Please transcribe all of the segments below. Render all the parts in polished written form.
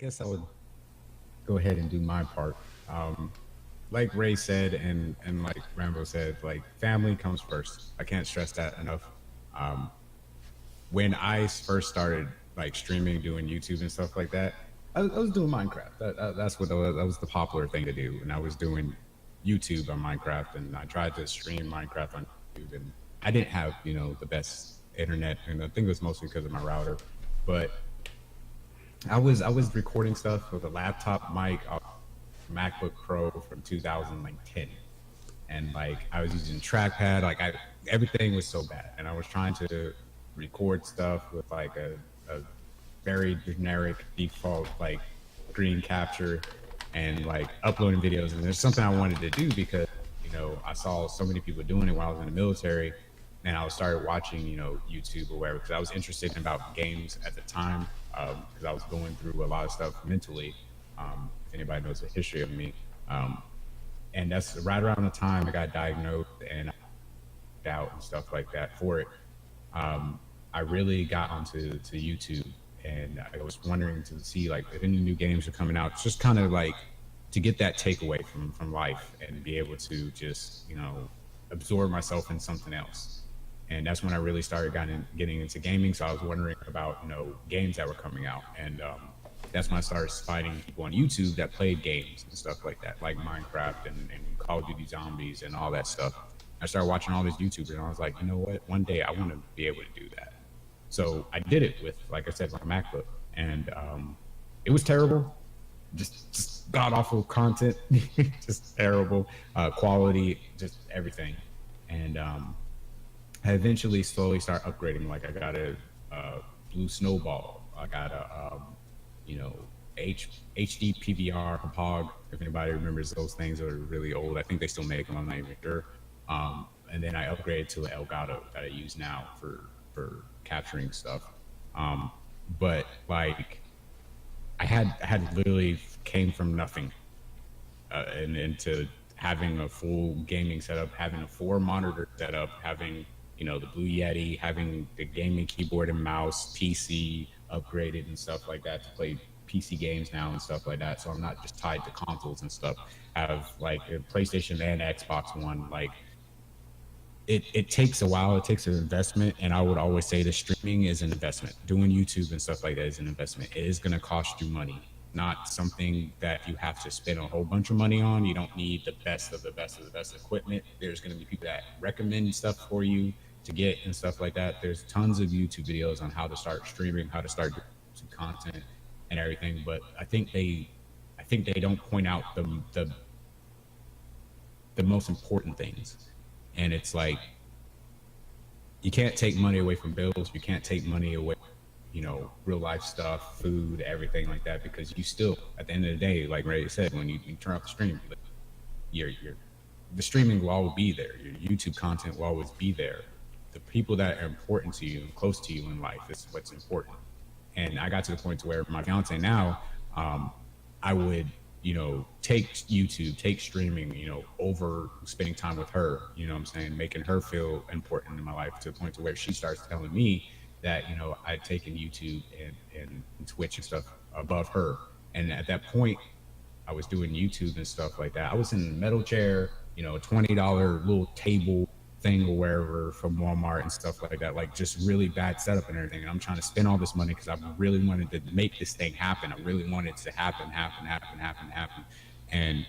guess I would go ahead and do my part. Like Ray said, and like Rambo said, like family comes first. I can't stress that enough. Um, when I first started like streaming, doing YouTube and stuff like that, I was doing Minecraft. That's what that was the popular thing to do, and I was doing YouTube on Minecraft, and I tried to stream Minecraft on YouTube, and I didn't have the best internet, and I think it was mostly because of my router, but I was recording stuff with a laptop mic, a MacBook Pro from 2010, and like I was using trackpad, like everything was so bad, and I was trying to record stuff with like a very generic default like screen capture and like uploading videos, and there's something I wanted to do because I saw so many people doing it while I was in the military, and I started watching YouTube or whatever because I was interested in about games at the time, because I was going through a lot of stuff mentally. If anybody knows the history of me, um, and that's right around the time I got diagnosed and out and stuff like that for it. I really got onto YouTube, and I was wondering to see like if any new games are coming out, just kind of like to get that takeaway from life and be able to just absorb myself in something else. And that's when I really started getting into gaming. So I was wondering about games that were coming out, and that's when I started finding people on YouTube that played games and stuff like that, like Minecraft and Call of Duty Zombies and all that stuff. I started watching all these YouTubers, and I was like, you know what? One day I want to be able to do that. So I did it with, like I said, my MacBook, and it was terrible, just god awful content, just terrible quality, just everything. And I eventually slowly start upgrading. Like I got a blue snowball, I got a you know HD PVR Hog. If anybody remembers those things, are really old. I think they still make them. I'm not even sure. And then I upgraded to an Elgato that I use now for capturing stuff. But like I had literally came from nothing, and into having a full gaming setup, having a 4 monitor setup, having the Blue Yeti, having the gaming keyboard and mouse, PC upgraded and stuff like that to play PC games now and stuff like that. So I'm not just tied to consoles and stuff. I have like a PlayStation and Xbox One. Like it takes a while. It takes an investment, and I would always say the streaming is an investment. Doing YouTube and stuff like that is an investment. It is going to cost you money, not something that you have to spend a whole bunch of money on. You don't need the best of the best of the best equipment. There's going to be people that recommend stuff for you to get and stuff like that. There's tons of YouTube videos on how to start streaming, how to start doing some content and everything. But I think they don't point out the most important things. And it's like you can't take money away from bills. You can't take money away, real life stuff, food, everything like that, because you still, at the end of the day, like Ray said, when you turn off the stream, the streaming will always be there. Your YouTube content will always be there. The people that are important to you and close to you in life is what's important. And I got to the point to where my fiance now, I would, take YouTube, take streaming, over spending time with her, what I'm saying, making her feel important in my life, to the point to where she starts telling me that, I'd taken YouTube and Twitch and stuff above her. And at that point, I was doing YouTube and stuff like that. I was in a metal chair, a $20 little table thing or wherever from Walmart and stuff like that, like just really bad setup and everything. And I'm trying to spend all this money because I really wanted to make this thing happen. I really wanted it to happen. And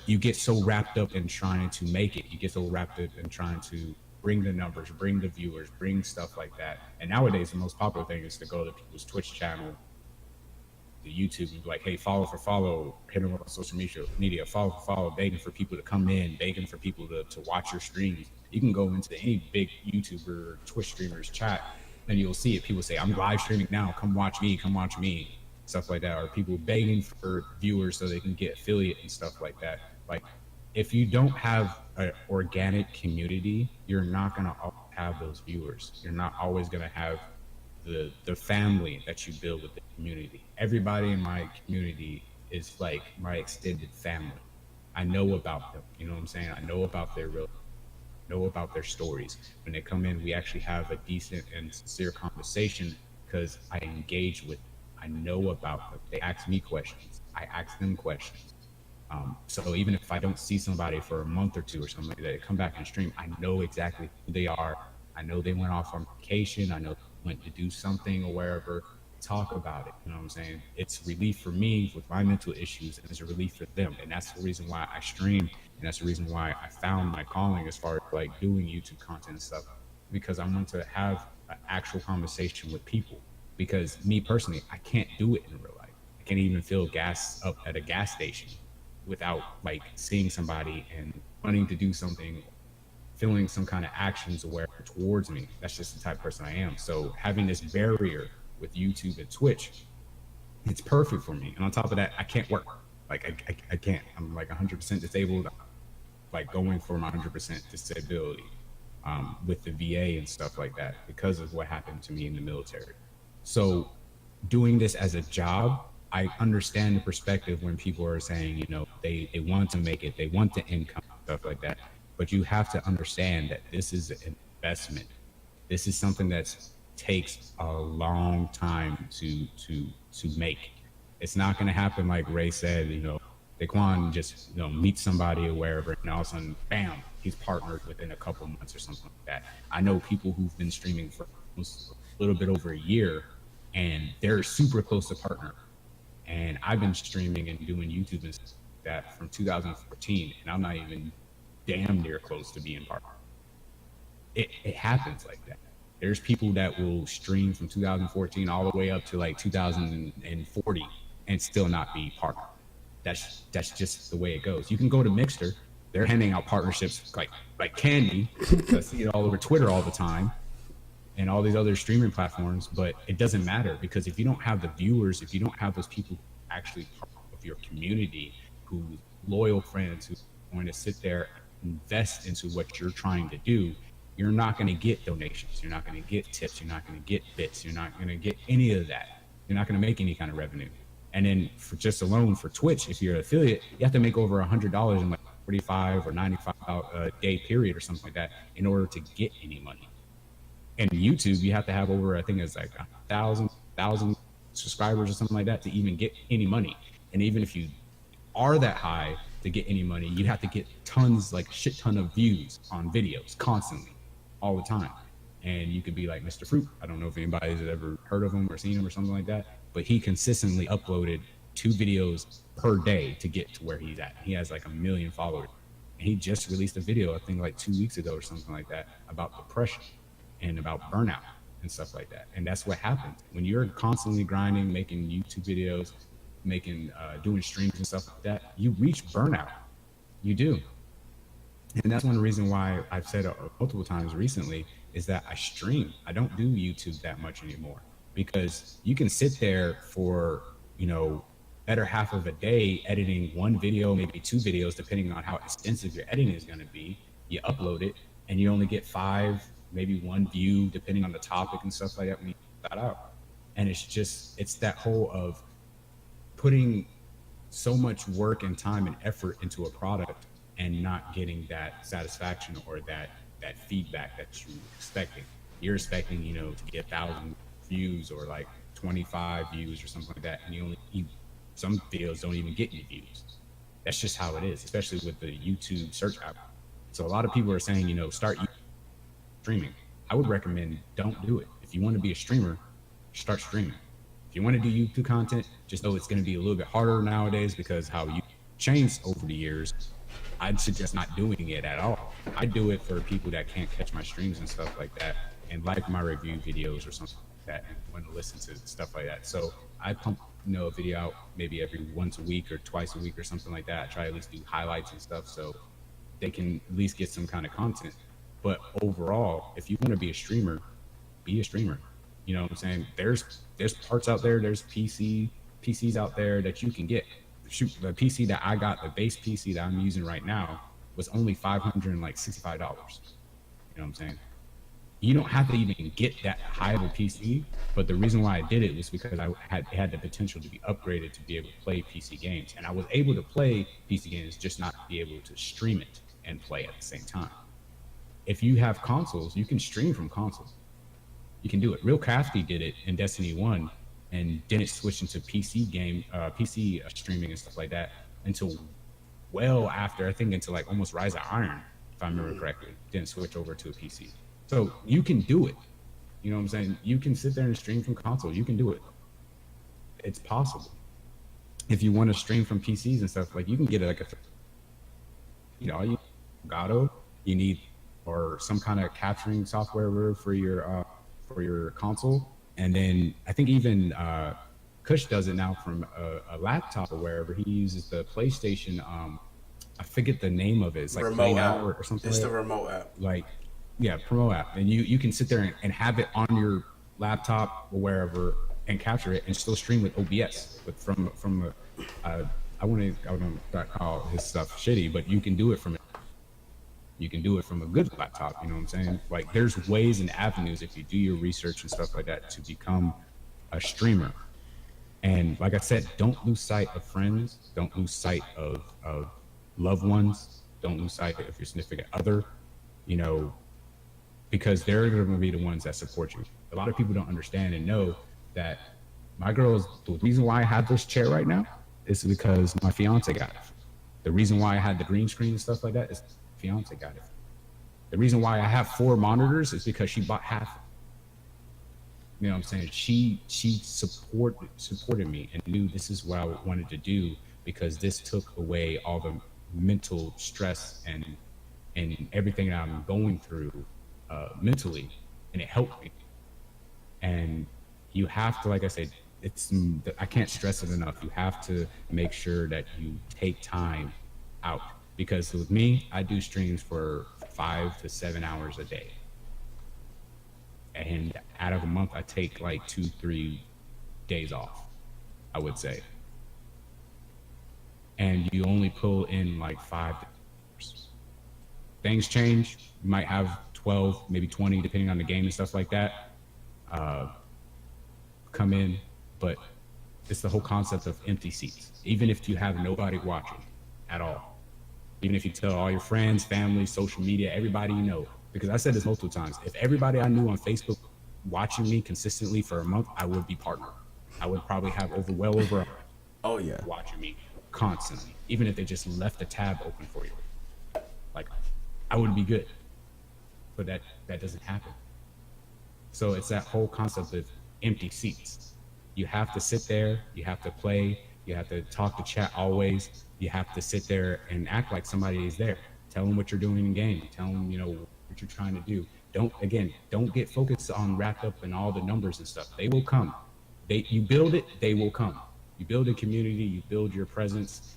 you get so wrapped up in trying to make it. You get so wrapped up in trying to bring the numbers, bring the viewers, bring stuff like that. And nowadays, the most popular thing is to go to people's Twitch channel, the YouTube, and be like, hey, follow for follow, hit them on social media, follow for follow, begging for people to come in, begging for people to watch your streams. You can go into any big YouTuber or Twitch streamer's chat, and you'll see it. People say, I'm live streaming now, come watch me, stuff like that. Or people begging for viewers so they can get affiliate and stuff like that. Like, if you don't have an organic community, you're not going to have those viewers. You're not always going to have the family that you build with the community. Everybody in my community is like my extended family. I know about them. You know what I'm saying? I know about their stories. When they come in, we actually have a decent and sincere conversation because I engage with them. I know about them. They ask me questions. I ask them questions. So even if I don't see somebody for a month or two or something like that, they come back and stream, I know exactly who they are. I know they went off on vacation. I know they went to do something or wherever. Talk about it. You know what I'm saying? It's relief for me with my mental issues, and it's a relief for them. And that's the reason why I stream, and that's the reason why I found my calling as far as like doing YouTube content and stuff, because I want to have an actual conversation with people. Because me personally, I can't do it in real life. I can't even fill gas up at a gas station without like seeing somebody and wanting to do something, feeling some kind of actions aware towards me. That's just the type of person I am. So having this barrier with YouTube and Twitch, it's perfect for me. And on top of that, I can't work. Like I can't. I'm like 100% disabled. Like going for my 100% disability with the VA and stuff like that because of what happened to me in the military. So doing this as a job, I understand the perspective when people are saying, you know, they want to make it, they want the income, stuff like that. But you have to understand that this is an investment. This is something that takes a long time to make. It's not going to happen like Ray said, you know, Daquan just, you know, meets somebody or wherever, and all of a sudden, bam, he's partnered within a couple months or something like that. I know people who've been streaming for a little bit over a year, and they're super close to partner. And I've been streaming and doing YouTube and stuff like that from 2014, and I'm not even damn near close to being partner. It happens like that. There's people that will stream from 2014 all the way up to like 2040 and still not be partner. That's just the way it goes. You can go to Mixer; they're handing out partnerships like candy. I see it all over Twitter all the time, and all these other streaming platforms. But it doesn't matter, because if you don't have the viewers, if you don't have those people actually part of your community, who loyal friends who are going to sit there and invest into what you're trying to do, you're not going to get donations. You're not going to get tips. You're not going to get bits. You're not going to get any of that. You're not going to make any kind of revenue. And then for just alone for Twitch, if you're an affiliate, you have to make over $100 in like 45 or 95 day period or something like that in order to get any money. And YouTube, you have to have over, I think it's like 1,000 subscribers or something like that to even get any money. And even if you are that high to get any money, you have to get tons, like shit ton of views on videos constantly, all the time. And you could be like Mr. Fruit. I don't know if anybody's ever heard of him or seen him or something like that, but he consistently uploaded 2 videos per day to get to where he's at. He has like 1 million followers. And he just released a video, I think like 2 weeks ago or something like that, about depression and about burnout and stuff like that. And that's what happens when you're constantly grinding, making YouTube videos, making doing streams and stuff like that. You reach burnout. You do. And that's one reason why I've said multiple times recently is that I stream. I don't do YouTube that much anymore, because you can sit there for, you know, better half of a day editing 1 video, maybe 2 videos, depending on how extensive your editing is going to be. You upload it and you only get 5, maybe 1 view, depending on the topic and stuff like that when you put that out. And it's that whole of putting so much work and time and effort into a product and not getting that satisfaction or that feedback that you're expecting. You're expecting, you know, to get 1,000 views or like 25 views or something like that, and some videos don't even get any views. That's just how it is, especially with the YouTube search app. So a lot of people are saying, you know, start streaming. I would recommend don't do it. If you want to be a streamer, start streaming. If you want to do YouTube content, just know it's going to be a little bit harder nowadays because how you changed over the years. I'd suggest not doing it at all. I do it for people that can't catch my streams and stuff like that, and like my review videos or something like that, and want to listen to stuff like that. So I pump, you know, a video out maybe every once a week or twice a week or something like that. I try at least do highlights and stuff so they can at least get some kind of content. But overall, if you want to be a streamer, be a streamer. You know what I'm saying? There's parts out there, there's PCs out there that you can get. Shoot, the PC that I got, the base PC that I'm using right now, was only $565. You know what I'm saying? You don't have to even get that high of a PC, but the reason why I did it was because I had the potential to be upgraded to be able to play PC games, and I was able to play PC games, just not be able to stream it and play at the same time. If you have consoles, you can stream from consoles. You can do it. Real Crafty did it in Destiny 1. and didn't switch into PC streaming and stuff like that until well after, I think, into like almost Rise of Iron, if I remember correctly. Didn't switch over to a PC. So you can do it. You know what I'm saying? You can sit there and stream from console. You can do it. It's possible. If you want to stream from PCs and stuff, like you can get it like you Gato, you need or some kind of capturing software for your console. And then I think even Kush does it now from a laptop or wherever. He uses the PlayStation. I forget the name of it. It's like Play Now or something. It's the remote app. Like, yeah, Promo app. And you can sit there and have it on your laptop or wherever and capture it and still stream with OBS. But from I don't call his stuff shitty, but you can do it from a good laptop. You know what I'm saying? Like, there's ways and avenues if you do your research and stuff like that to become a streamer. And like I said, don't lose sight of friends. Don't lose sight of loved ones. Don't lose sight of your significant other, because they're going to be the ones that support you. A lot of people don't understand and know that the reason why I have this chair right now is because my fiance got it. The reason why I had the green screen and stuff like that is fiance got it. The reason why I have 4 monitors is because she bought half. You know what I'm saying? She supported me and knew this is what I wanted to do, because this took away all the mental stress and everything that I'm going through mentally, and it helped me. And you have to, like I said, I can't stress it enough. You have to make sure that you take time out, because with me, I do streams for 5 to 7 hours a day. And out of a month, I take like 2-3 days off, I would say. And you only pull in like 5 hours. Things change. You might have 12, maybe 20, depending on the game and stuff like that, come in. But it's the whole concept of empty seats. Even if you have nobody watching at all, even if you tell all your friends, family, social media, everybody you know, because I said this multiple times, if everybody I knew on Facebook watching me consistently for a month, I would be partnered. I would probably have well over watching me constantly, even if they just left the tab open for you. Like, I would be good. But that doesn't happen. So it's that whole concept of empty seats. You have to sit there, you have to play, you have to talk to chat always, you have to sit there and act like somebody is there. Tell them what you're doing in game, tell them, what you're trying to do. Don't get focused on wrapped up in all the numbers and stuff. They will come. You build it, they will come. You build a community, you build your presence.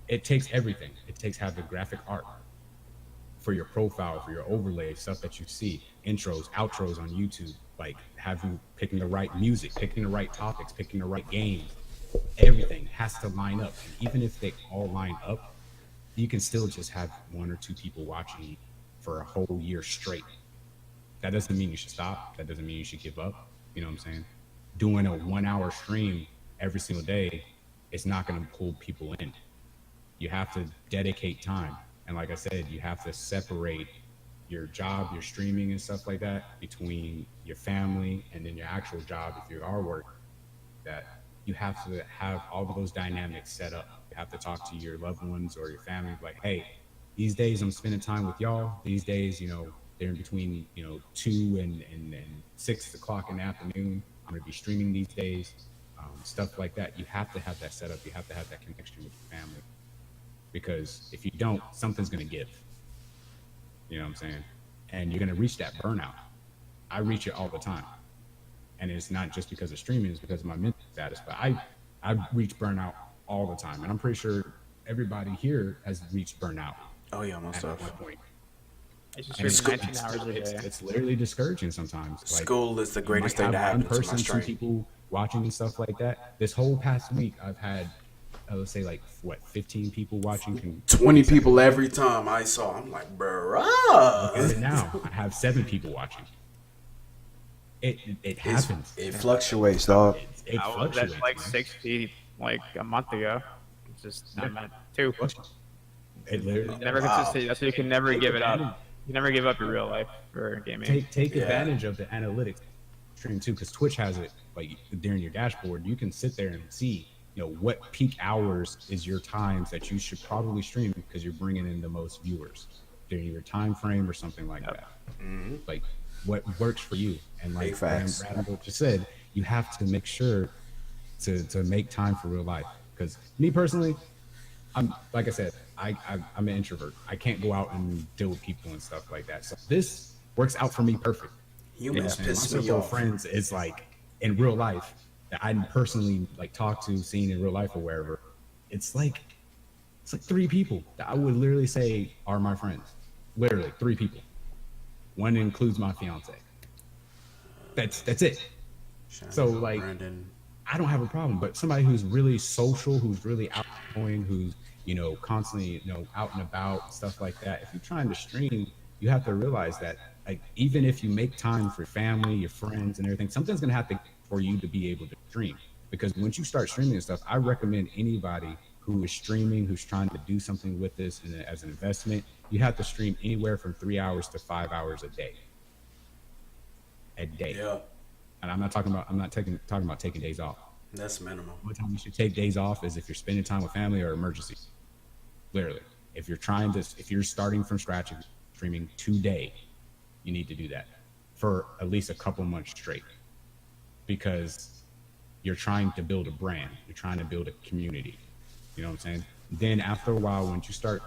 It takes everything. It takes having graphic art for your profile, for your overlay, stuff that you see, intros, outros on YouTube, like having picking the right music, picking the right topics, picking the right games. Everything has to line up. And even if they all line up, you can still just have 1 or 2 people watching you for a whole year straight. That doesn't mean you should stop. That doesn't mean you should give up. You know what I'm saying? Doing a 1-hour stream every single day is not going to pull people in. You have to dedicate time. And like I said, you have to separate your job, your streaming and stuff like that, between your family and then your actual job if you are working. That you have to have all of those dynamics set up. You have to talk to your loved ones or your family like, hey, these days I'm spending time with y'all. These days, they're in between, 2 and 6 o'clock in the afternoon. I'm going to be streaming these days. Stuff like that. You have to have that set up. You have to have that connection with your family. Because if you don't, something's going to give. You know what I'm saying? And you're going to reach that burnout. I reach it all the time. And it's not just because of streaming, it's because of my mental status. But I reach burnout all the time. And I'm pretty sure everybody here has reached burnout. Oh, yeah, most at one point. It's just 19 hours a day. It's literally discouraging sometimes. Like, school is the greatest thing to happen to my 2 people watching and stuff like that. This whole past week, I've had, let's say, 15 people watching. 20 people every time I saw. I'm like, bruh. And now I have 7 people watching. It happens. It fluctuates, dog. It fluctuates. That's like 60 a month ago. It's just not 2. It literally never consistent. That's why you can never give it up. You never give up your real life for gaming. Take advantage of the analytics stream too, because Twitch has it like during your dashboard, you can sit there and see, what peak hours is your times that you should probably stream because you're bringing in the most viewers during your time frame or something like that. Like what works for you. And like Big facts. Randall just said, you have to make sure to make time for real life. Because me personally, I'm like I said, I'm an introvert. I can't go out and deal with people and stuff like that. So this works out for me perfect. Humans My piss me circle of off. friends is like in real life that I personally like talk to, seen in real life or wherever. It's like 3 people that I would literally say are my friends. Literally 3 people. One includes my fiance. That's it. So like Brandon. I don't have a problem, but somebody who's really social, who's really outgoing, who's constantly out and about, stuff like that. If you're trying to stream, you have to realize that like even if you make time for family, your friends, and everything, something's gonna happen for you to be able to stream. Because once you start streaming and stuff, I recommend anybody who is streaming, who's trying to do something with this as an investment, you have to stream anywhere from 3 hours to 5 hours a day. Yeah, And I'm not talking about taking days off. that's minimum. One time you should take days off is if you're spending time with family or emergency. Literally, if you're starting from scratch, if you're streaming today, you need to do that for at least a couple months straight, because you're trying to build a brand, you're trying to build a community. You know what I'm saying? Then after a while, once you start,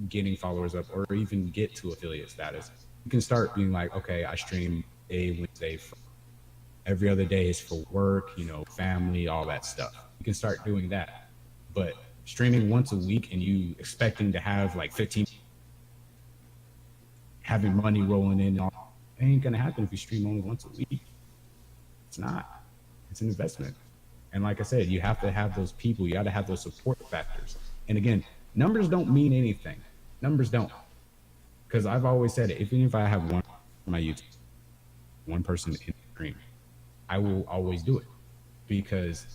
getting followers up or even get to affiliate status, you can start being like, okay, I stream a Wednesday. Every other day is for work, family, all that stuff. You can start doing that. But streaming once a week and you expecting to have like 15, having money rolling in, it ain't gonna happen if you stream only once a week. It's not. It's an investment. And like I said, you have to have those people. You got to have those support factors. And again, numbers don't mean anything. Numbers don't. Because I've always said it. Even if I have one on my YouTube, one person in the stream, I will always do it, because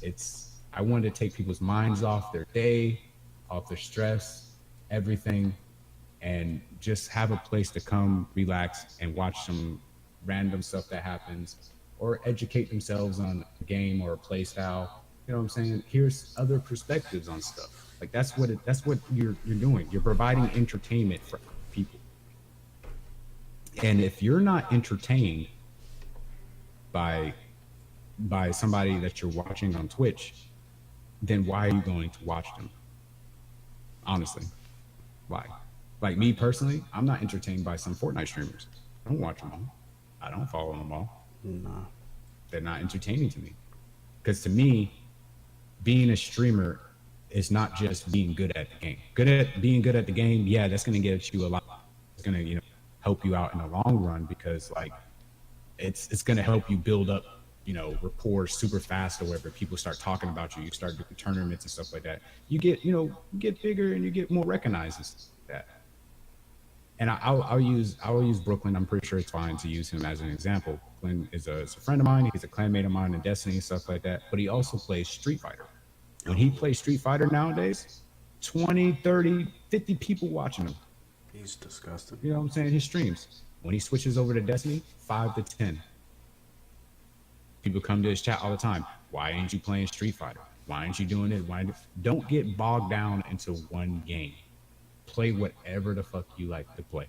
I want to take people's minds off their day, off their stress, everything, and just have a place to come, relax, and watch some random stuff that happens, or educate themselves on a game or a play style. You know what I'm saying? Here's other perspectives on stuff. Like that's what you're doing. You're providing entertainment for people. And if you're not entertained by somebody that you're watching on Twitch, then why are you going to watch them? Honestly, why? Like me personally, I'm not entertained by some Fortnite streamers. I don't watch them all. I don't follow them all. Nah. They're not entertaining to me. Because to me, being a streamer is not just being good at the game. Being good at the game, yeah, that's going to get you a lot. It's going to help you out in the long run, because like it's going to help you build up rapport super fast, or whatever. People start talking about you, you start doing tournaments and stuff like that, you get get bigger and you get more recognized and stuff like that. And I'll use Brooklyn. I'm pretty sure it's fine to use him as an example. Brooklyn is a friend of mine. He's a clanmate of mine in Destiny and stuff like that, but he also plays Street Fighter. When he plays Street Fighter nowadays, 20, 30, 50 people watching him. He's disgusting. You know what I'm saying? His streams. When he switches over to Destiny, 5 to 10. People come to his chat all the time. Why ain't you playing Street Fighter? Why aren't you doing it? Don't get bogged down into one game. Play whatever the fuck you like to play.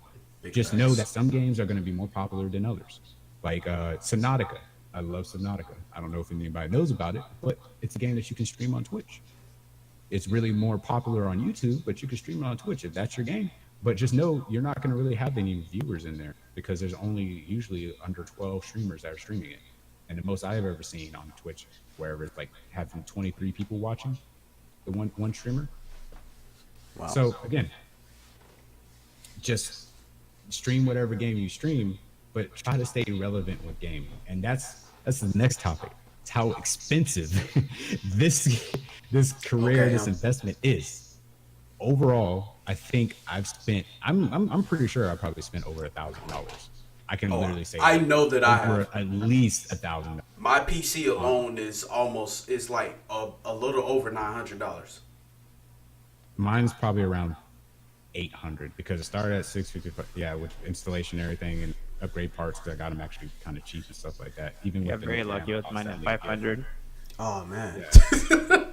Just know that some games are going to be more popular than others. Like Subnautica. I love Subnautica. I don't know if anybody knows about it, but it's a game that you can stream on Twitch. It's really more popular on YouTube, but you can stream it on Twitch if that's your game. But just know you're not going to really have any viewers in there, because there's only usually under 12 streamers that are streaming it. And the most I've ever seen on Twitch, wherever it's like having 23 people watching, the one streamer. Wow. So again, just stream whatever game you stream, but try to stay relevant with gaming. And that's the next topic. It's how expensive this career, this investment is. Overall, I think I'm pretty sure I probably spent over $1,000. I can literally say I know that I have at least $1,000. My PC alone is like a little over $900. Mine's probably around $800, because it started at $650. Yeah, with installation and everything, and upgrade parts because I got them actually kind of cheap and stuff like that. Even Yeah, with the very new lucky with I'll mine at sadly get- 500. Oh man, Yeah.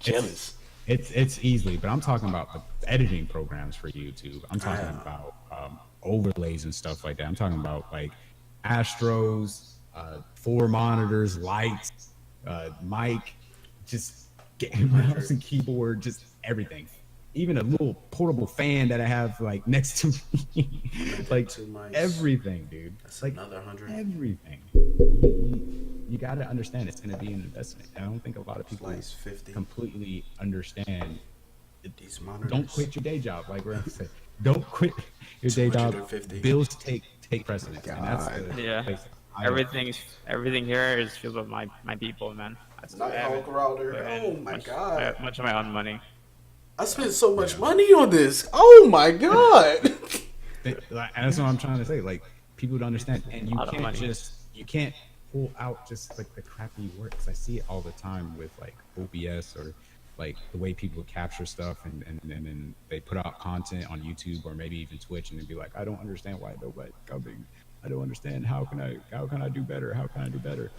jealous. It's easily, but I'm talking about the editing programs for YouTube. I'm talking about overlays and stuff like that. I'm talking about like Astros, 4 monitors, lights, mic, just mouse and keyboard, just everything. Even a little portable fan that I have like next to me, like Two mics. everything, dude. That's Like another 100. everything. You got to understand it's going to be an investment. I don't think a lot of people Slice 50. completely understand. These monitors. Don't quit your day job, like Ram said. Don't quit your day job. 250. Bills take precedence, and that's the Yeah. place I- Everything here is filled with my people, man. That's what I have. Nighthawk router. Put in Oh my god. much of my own money. I spent so much money on this. Oh my god. and that's what I'm trying to say. Like people don't understand, and you Lot of money. you can't pull out just like the crappy work. 'Cause I see it all the time with like OBS or like the way people capture stuff and then they put out content on YouTube or maybe even Twitch and they'd be like, I don't understand why nobody's coming. I don't understand how can I do better? How can I do better?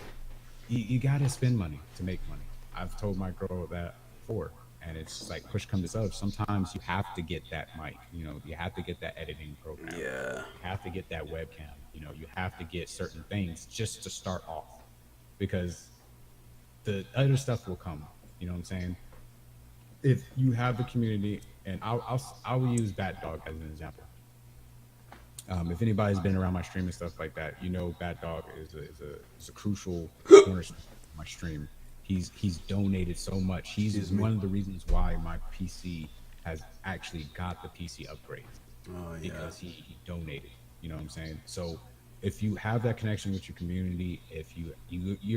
You gotta spend money to make money. I've told my girl that before. And it's like push come to shove. Sometimes you have to get that mic, you have to get that editing program. Yeah. You have to get that webcam. You have to get certain things just to start off, because the other stuff will come. You know what I'm saying? If you have the community, and I'll use Bat Dog as an example. If anybody's been around my stream and stuff like that, Bat Dog is a crucial cornerstone of my stream. He's donated so much. He's one of the reasons why my PC has actually got the PC upgrades. Oh yeah. Because he donated. You know what I'm saying? So if you have that connection with your community, if you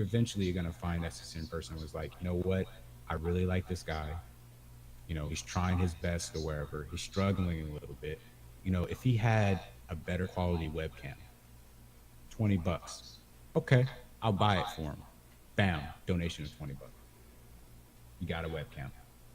eventually are gonna find that same person who's like, you know what, I really like this guy. He's trying his best or wherever. He's struggling a little bit. If he had a better quality webcam, $20. Okay, I'll buy it for him. Bam, donation of $20. You got a webcam.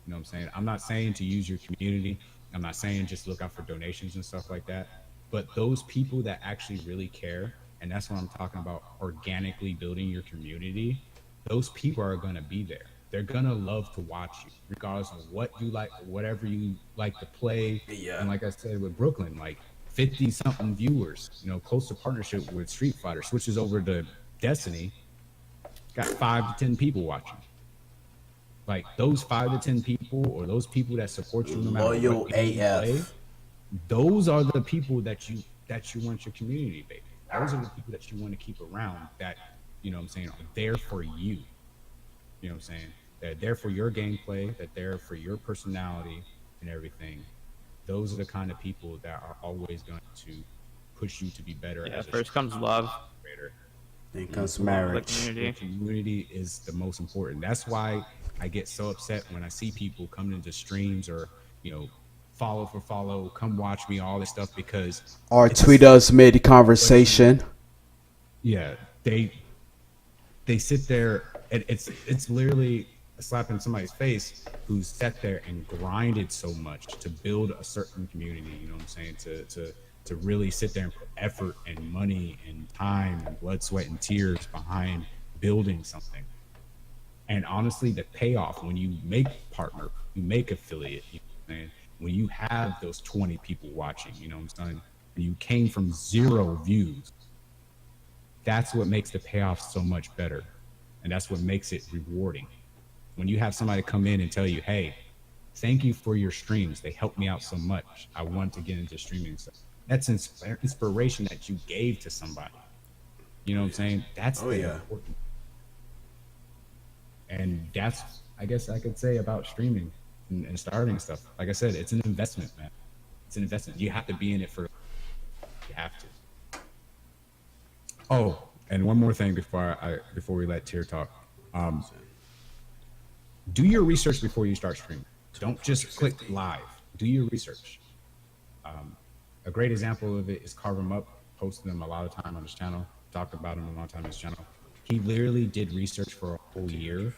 You know what I'm saying? I'm not saying to use your community. I'm not saying just look out for donations and stuff like that. But those people that actually really care, and that's what I'm talking about, organically building your community, those people are going to be there. They're going to love to watch you, regardless of what you like, whatever you like to play. Yeah. And like I said with Brooklyn, like 50-something viewers, close to partnership with Street Fighter, switches over to Destiny, got 5 to 10 people watching. Like those 5 to 10 people, or those people that support you no matter Loyal what game you AF. play, those are the people that you want your community, baby. Those are the people that you want to keep around, that, you know what I'm saying, are there for you. You know what I'm saying? They're there for your gameplay, that they're for your personality and everything. Those are the kind of people that are always going to push you to be better. Yeah, as a first comes love. creator. Then comes The marriage. The community. community is the most important. That's why I get so upset when I see people coming into streams or, follow for follow, come watch me, all this stuff, because Or tweet us mid conversation. yeah, they sit there and it's literally a slap in somebody's face who's sat there and grinded so much to build a certain community. You know what I'm saying? To really sit there and put effort and money and time and blood, sweat, and tears behind building something. And honestly, the payoff when you make partner, you make affiliate, when you have those 20 people watching, you know what I'm saying, and you came from 0 views, that's what makes the payoff so much better. And that's what makes it rewarding. When you have somebody come in and tell you, hey, thank you for your streams. They helped me out so much. I want to get into streaming stuff. That's inspiration that you gave to somebody. You know what I'm saying? That's important. And that's, I guess I could say about streaming and starting stuff. Like I said, it's an investment, man. It's an investment. You have to be in it for, you have to. Oh, and one more thing before we let Tier talk. Do your research before you start streaming. Don't just click live. Do your research. A great example of it is Carve Him Up. Posted him a lot of time on his channel. Talked about him a long time on his channel. He literally did research for a whole year.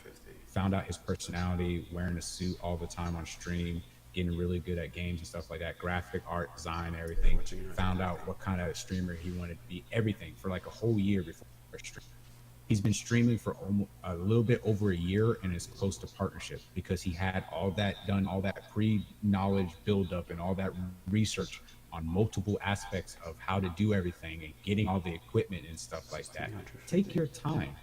Found out his personality, wearing a suit all the time on stream, getting really good at games and stuff like that, graphic art, design, everything. Found out what kind of streamer he wanted to be, everything for like a whole year before stream. He's been streaming for almost a little bit over a year and is close to partnership because he had all that done, all that pre-knowledge buildup and all that research on multiple aspects of how to do everything and getting all the equipment and stuff like that. Take your time.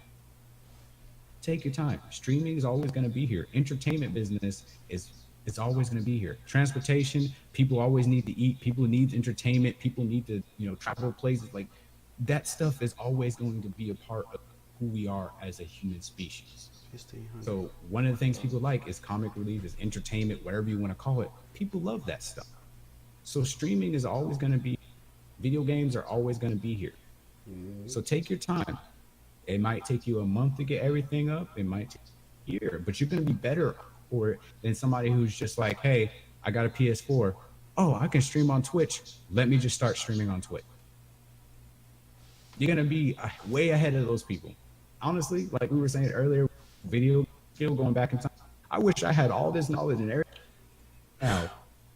Take your time. Streaming is always going to be here. Entertainment business is it's always going to be here. Transportation, people always need to eat. People need entertainment. People need to, travel places. Like that stuff is always going to be a part of who we are as a human species. So one of the things people like is comic relief, is entertainment, whatever you want to call it. People love that stuff. So streaming is always going to be, video games are always going to be here. So take your time. It might take you a month to get everything up. It might take a year, but you're going to be better for it than somebody who's just like, hey, I got a PS4. Oh, I can stream on Twitch. Let me just start streaming on Twitch. You're going to be way ahead of those people. Honestly, like we were saying earlier, video going back in time. I wish I had all this knowledge and everything now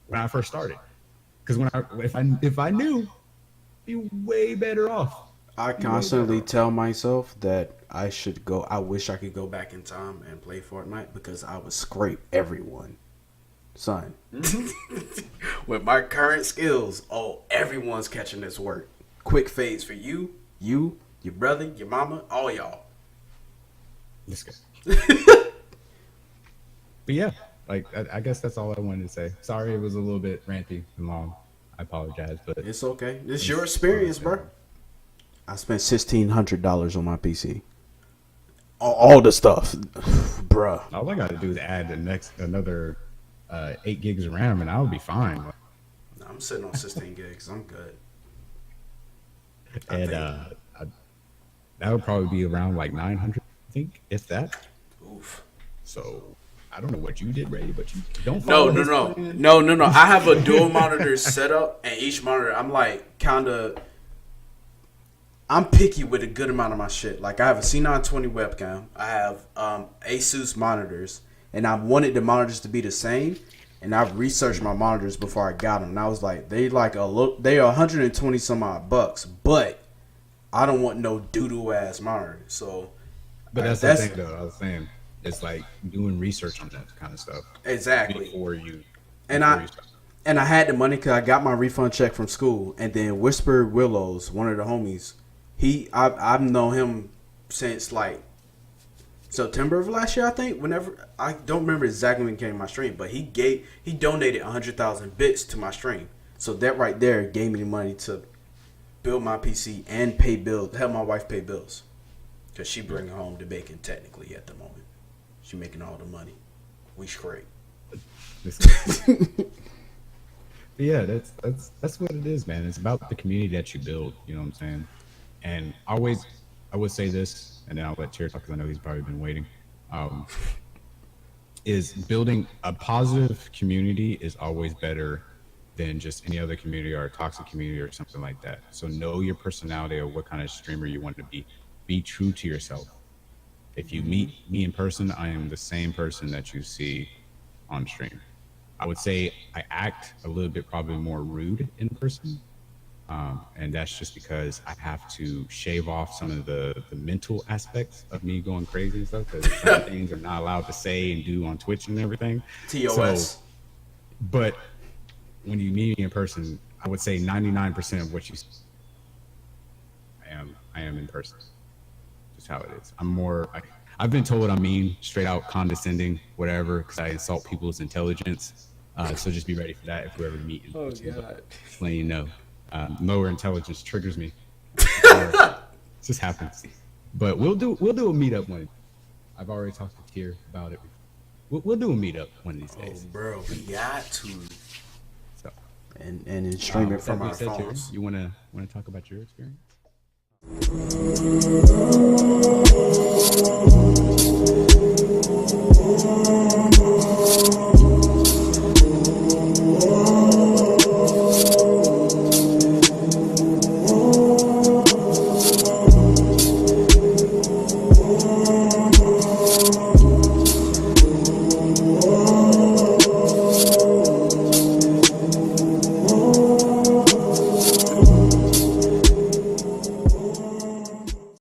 when I first started. Because if I knew, I'd be way better off. I constantly tell myself that I wish I could go back in time and play Fortnite because I would scrape everyone. Son. With my current skills, everyone's catching this work. Quick fades for you, your brother, your mama, all y'all. Let's go. But yeah, like I guess that's all I wanted to say. Sorry it was a little bit ranty and long. I apologize, but it's okay. It's your experience, bro. I spent $1,600 on my PC. All the stuff, bruh. All I got to do is add another 8 gigs of RAM, and I'll be fine. I'm sitting on 16 gigs. I'm good. And that would probably be around like 900, I think, if that. Oof. So I don't know what you did, Ray, but you don't. No. I have a dual monitor setup, and each monitor, I'm like I'm picky with a good amount of my shit. Like I have a C920 webcam, I have Asus monitors, and I wanted the monitors to be the same. And I've researched my monitors before I got them, and I was like, they are 120 some odd bucks, but I don't want no doo-doo ass monitor. So, but that's the thing, though. I was saying it's like doing research on that kind of stuff. Exactly. Before you I had the money because I got my refund check from school, and then Whisper Willows, one of the homies, I've known him since like September of last year, I think. Whenever, I don't remember exactly when he came to my stream, but he donated 100,000 bits to my stream. So that right there gave me the money to build my PC and pay bills, help my wife pay bills, because she bringing home the bacon technically at the moment. She making all the money. We scrape. Yeah, that's what it is, man. It's about the community that you build. You know what I'm saying? And I would say this, and then I'll let Tier talk because I know he's probably been waiting. Is building a positive community is always better than just any other community or a toxic community or something like that. So know your personality or what kind of streamer you want to be. Be true to yourself. If you meet me in person, I am the same person that you see on stream. I would say I act a little bit probably more rude in person. And that's just because I have to shave off some of the mental aspects of me going crazy and stuff, because some things are not allowed to say and do on Twitch and everything. TOS. So, but when you meet me in person, I would say 99% of what you see, I am in person. Just how it is. I've been told I'm mean, straight out condescending, whatever, because I insult people's intelligence. So just be ready for that if we ever meet. Oh, God. Just letting you know. Lower intelligence triggers me. It just happens. But we'll do a meetup one. I've already talked to Tier about it. We'll do a meetup one of these days. Oh, bro, we got to. So, and stream it from our phones. Tier, you wanna talk about your experience?